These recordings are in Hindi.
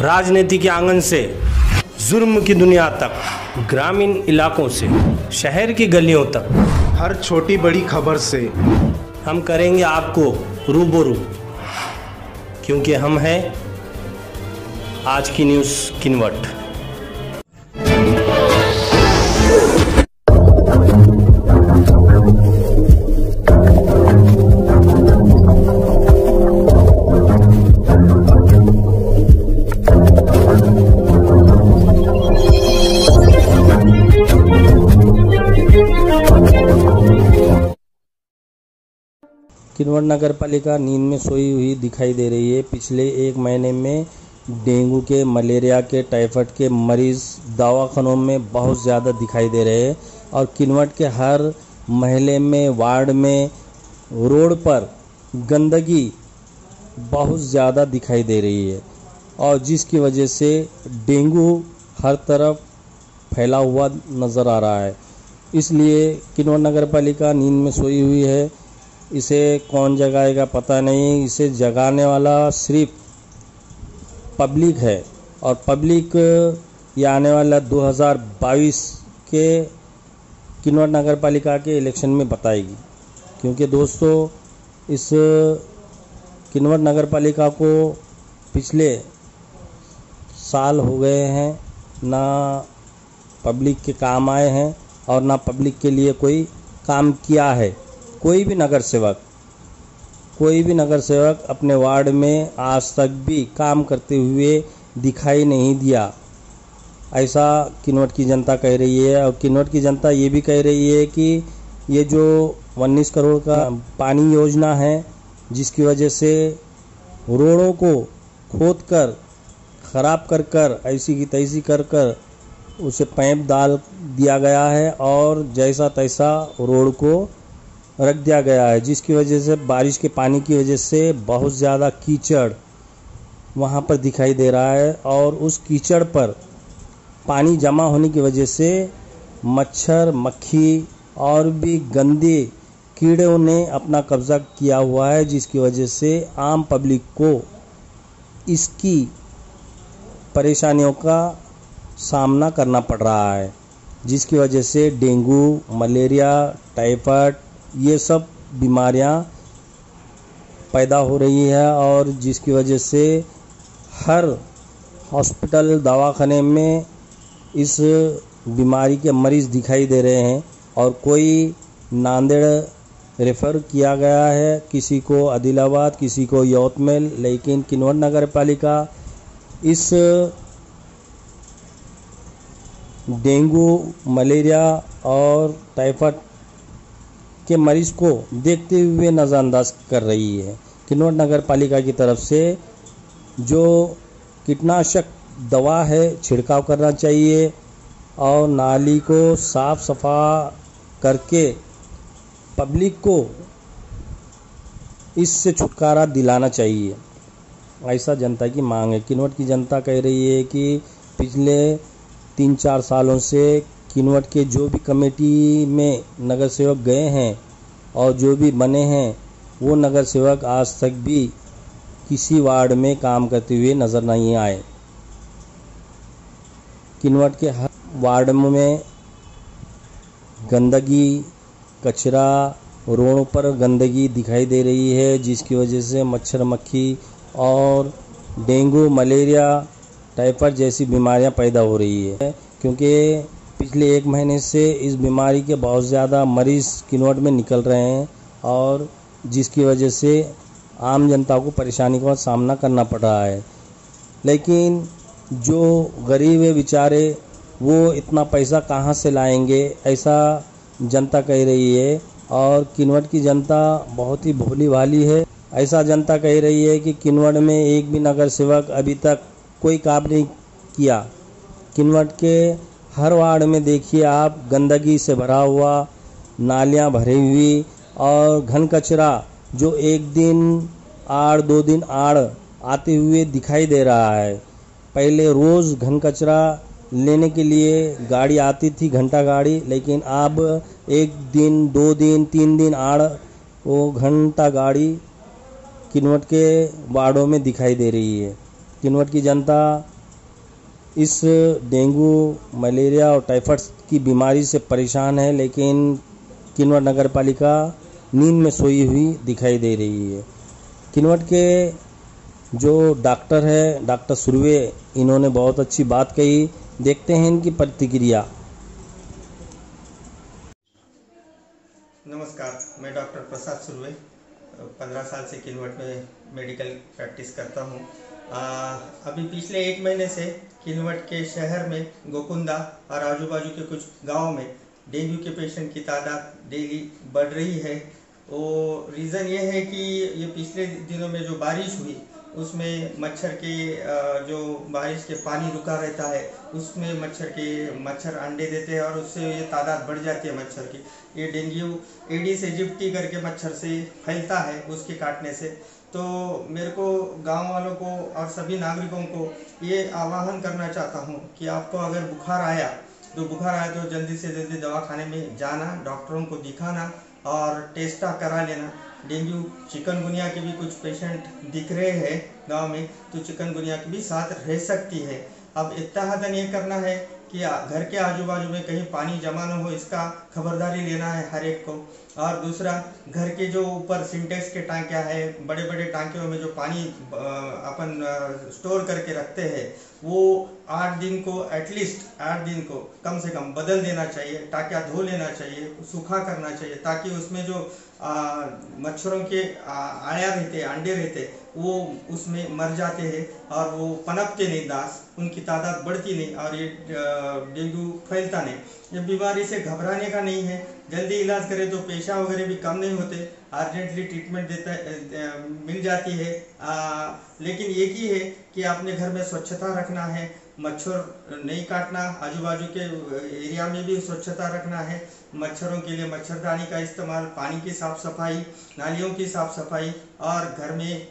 राजनीति के आंगन से जुर्म की दुनिया तक, ग्रामीण इलाकों से शहर की गलियों तक, हर छोटी बड़ी खबर से हम करेंगे आपको रूबरू, क्योंकि हम हैं आज की न्यूज़ किन्वट। किन्वट नगर पालिका नींद में सोई हुई दिखाई दे रही है। पिछले एक महीने में डेंगू के, मलेरिया के, टाइफाइड के मरीज दवाखानों में बहुत ज़्यादा दिखाई दे रहे हैं और किन्वट के हर महल्ले में, वार्ड में, रोड पर गंदगी बहुत ज़्यादा दिखाई दे रही है और जिसकी वजह से डेंगू हर तरफ फैला हुआ नज़र आ रहा है। इसलिए किन्वट नगर पालिका नींद में सोई हुई है। इसे कौन जगाएगा पता नहीं। इसे जगाने वाला सिर्फ पब्लिक है और पब्लिक ये आने वाला 2022 के किन्वट नगर पालिका के इलेक्शन में बताएगी, क्योंकि दोस्तों इस किन्वट नगर पालिका को पिछले साल हो गए हैं, ना पब्लिक के काम आए हैं और ना पब्लिक के लिए कोई काम किया है। कोई भी नगर सेवक अपने वार्ड में आज तक भी काम करते हुए दिखाई नहीं दिया, ऐसा किन्वट की जनता कह रही है। और किन्वट की जनता ये भी कह रही है कि ये जो 19 करोड़ का पानी योजना है, जिसकी वजह से रोडों को खोद कर, ख़राब कर ऐसी की तैसी कर उसे पैप डाल दिया गया है और जैसा तैसा रोड को रख दिया गया है, जिसकी वजह से बारिश के पानी की वजह से बहुत ज़्यादा कीचड़ वहाँ पर दिखाई दे रहा है और उस कीचड़ पर पानी जमा होने की वजह से मच्छर, मक्खी और भी गंदे कीड़ों ने अपना कब्जा किया हुआ है, जिसकी वजह से आम पब्लिक को इसकी परेशानियों का सामना करना पड़ रहा है, जिसकी वजह से डेंगू, मलेरिया, टाइफाइड ये सब बीमारियां पैदा हो रही है और जिसकी वजह से हर हॉस्पिटल, दवाखाने में इस बीमारी के मरीज़ दिखाई दे रहे हैं और कोई नांदेड़ रेफ़र किया गया है, किसी को आदिलाबाद, किसी को यवतमाल, लेकिन किन्वट नगर पालिका इस डेंगू, मलेरिया और टाइफाइड के मरीज़ को देखते हुए नज़रअंदाज कर रही है। किन्वट नगर पालिका की तरफ से जो कीटनाशक दवा है छिड़काव करना चाहिए और नाली को साफ सफा करके पब्लिक को इससे छुटकारा दिलाना चाहिए, ऐसा जनता की मांग है। किन्वट की जनता कह रही है कि पिछले 3-4 सालों से किन्वट के जो भी कमेटी में नगर सेवक गए हैं और जो भी बने हैं, वो नगर सेवक आज तक भी किसी वार्ड में काम करते हुए नज़र नहीं आए। किन्वट के हर वार्ड में गंदगी, कचरा, रोडों पर गंदगी दिखाई दे रही है, जिसकी वजह से मच्छर, मक्खी और डेंगू, मलेरिया, टाइफाइड जैसी बीमारियां पैदा हो रही है, क्योंकि पिछले एक महीने से इस बीमारी के बहुत ज़्यादा मरीज़ किन्वट में निकल रहे हैं और जिसकी वजह से आम जनता को परेशानी का सामना करना पड़ रहा है। लेकिन जो गरीब है बेचारे, वो इतना पैसा कहाँ से लाएंगे, ऐसा जनता कह रही है। और किन्वट की जनता बहुत ही भोली भाली है। ऐसा जनता कह रही है कि किन्वट में एक भी नगर सेवक अभी तक कोई काम नहीं किया। किन्वट के हर वार्ड में देखिए आप, गंदगी से भरा हुआ, नालियां भरी हुई और घन कचरा जो एक दिन आड़, 2 दिन आड़ आते हुए दिखाई दे रहा है। पहले रोज़ घन कचरा लेने के लिए गाड़ी आती थी, घंटा गाड़ी, लेकिन अब 1 दिन, 2 दिन, 3 दिन आड़ वो घंटा गाड़ी किन्वट के वार्डों में दिखाई दे रही है। किन्नौर की जनता इस डेंगू, मलेरिया और टाइफाइड की बीमारी से परेशान है, लेकिन किन्नौर नगर पालिका नींद में सोई हुई दिखाई दे रही है। किन्नौर के जो डॉक्टर है, डॉक्टर सुर्वे, इन्होंने बहुत अच्छी बात कही। देखते हैं इनकी प्रतिक्रिया। नमस्कार, मैं डॉक्टर प्रसाद सुर्वे 15 साल से किन्नौर में मेडिकल प्रैक्टिस करता हूँ। अभी पिछले 1 महीने से किन्नौर के शहर में गोकुंदा और आजू बाजू के कुछ गांवों में डेंगू के पेशेंट की तादाद डेली बढ़ रही है। वो रीज़न ये है कि ये पिछले दिनों में जो बारिश हुई उसमें मच्छर के जो बारिश के पानी रुका रहता है उसमें मच्छर अंडे देते हैं और उससे ये तादाद बढ़ जाती है मच्छर की। ये डेंगू एडिस एजिप्टी करके मच्छर से फैलता है उसके काटने से। तो मेरे को गांव वालों को और सभी नागरिकों को ये आह्वान करना चाहता हूँ कि आपको अगर बुखार आया तो जल्दी से जल्दी दवाखाने में जाना, डॉक्टरों को दिखाना और टेस्ट करा लेना। डेंगू चिकनगुनिया के भी कुछ पेशेंट दिख रहे हैं गांव में, तो चिकनगुनिया की भी साथ रह सकती है। अब इत्तेहादन ये करना है कि घर के आजू बाजू में कहीं पानी जमा न हो, इसका खबरदारी लेना है हर एक को। और दूसरा, घर के जो ऊपर सिंटेक्स के टांकियाँ है, बड़े बड़े टांकियों में जो पानी अपन स्टोर करके रखते हैं, वो 8 दिन को एटलीस्ट 8 दिन को कम से कम बदल देना चाहिए, टांकियाँ धो लेना चाहिए, सूखा करना चाहिए, ताकि उसमें जो मच्छरों के आया रहते, अंडे रहते, वो उसमें मर जाते हैं और वो पनपते नहीं, दास उनकी तादाद बढ़ती नहीं और ये डेंगू फैलता नहीं। ये बीमारी से घबराने का नहीं है, जल्दी इलाज करें तो पेशा वगैरह भी कम नहीं होते, अर्जेंटली ट्रीटमेंट मिल जाती है। लेकिन एक ही है कि अपने घर में स्वच्छता रखना है, मच्छर नहीं काटना, आजू बाजू के एरिया में भी स्वच्छता रखना है, मच्छरों के लिए मच्छरदानी का इस्तेमाल, पानी की साफ सफाई, नालियों की साफ सफाई और घर में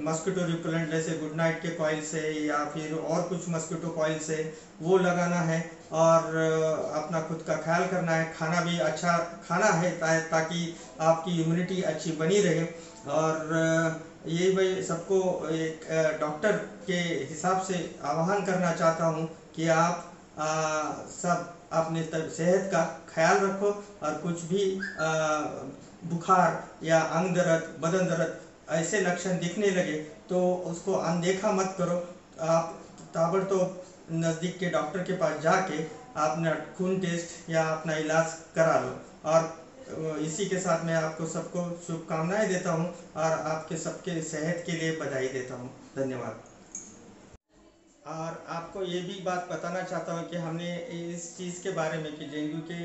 मस्किटो रिपेलेंट जैसे गुड नाइट के कॉइल से या फिर और कुछ मस्किटो कॉइल से वो लगाना है और अपना खुद का ख्याल करना है। खाना भी अच्छा खाना है ताकि आपकी इम्यूनिटी अच्छी बनी रहे। और ये मैं सबको एक डॉक्टर के हिसाब से आह्वान करना चाहता हूँ कि आप सब अपने सेहत का ख्याल रखो और कुछ भी बुखार या अंग दर्द, बदन दर्द ऐसे लक्षण दिखने लगे तो उसको अनदेखा मत करो। आप ताबड़तोड़ नज़दीक के डॉक्टर के पास जाके अपना खून टेस्ट या अपना इलाज करा लो। और इसी के साथ मैं आपको सबको शुभकामनाएं देता हूं और आपके सबके सेहत के लिए बधाई देता हूं। धन्यवाद। और आपको ये भी बात बताना चाहता हूँ कि हमने इस चीज़ के बारे में कि डेंगू के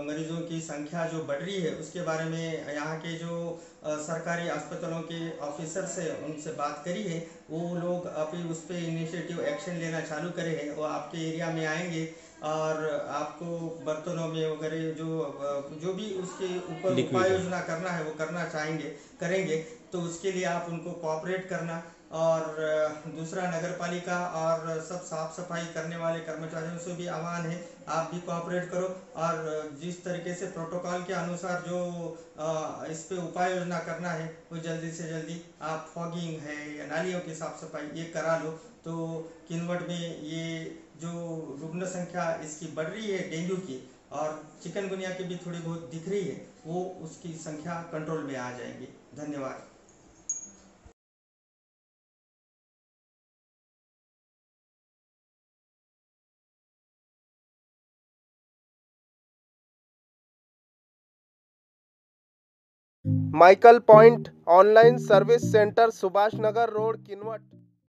मरीजों की संख्या जो बढ़ रही है उसके बारे में यहाँ के जो सरकारी अस्पतालों के ऑफिसर्स है उनसे बात करी है। वो लोग अभी उस पर इनिशिएटिव एक्शन लेना चालू करे हैं। वो आपके एरिया में आएंगे और आपको बर्तनों में वगैरह जो भी उसके ऊपर उपाय योजना करना है वो करना करेंगे। तो उसके लिए आप उनको कोऑपरेट करना। और दूसरा, नगर पालिका और सब साफ सफाई करने वाले कर्मचारियों से भी आह्वान है, आप भी कोऑपरेट करो और जिस तरीके से प्रोटोकॉल के अनुसार जो इस पे उपाय योजना करना है वो जल्दी से जल्दी आप फॉगिंग है या नालियों की साफ सफाई ये करा लो। तो किन्नौर में ये जो रुग्ण संख्या इसकी बढ़ रही है डेंगू की और चिकनगुनिया की भी थोड़ी बहुत दिख रही है, वो उसकी संख्या कंट्रोल में आ जाएगी। धन्यवाद। Michael point online service centre, Subhash Nagar road, Kinnaur.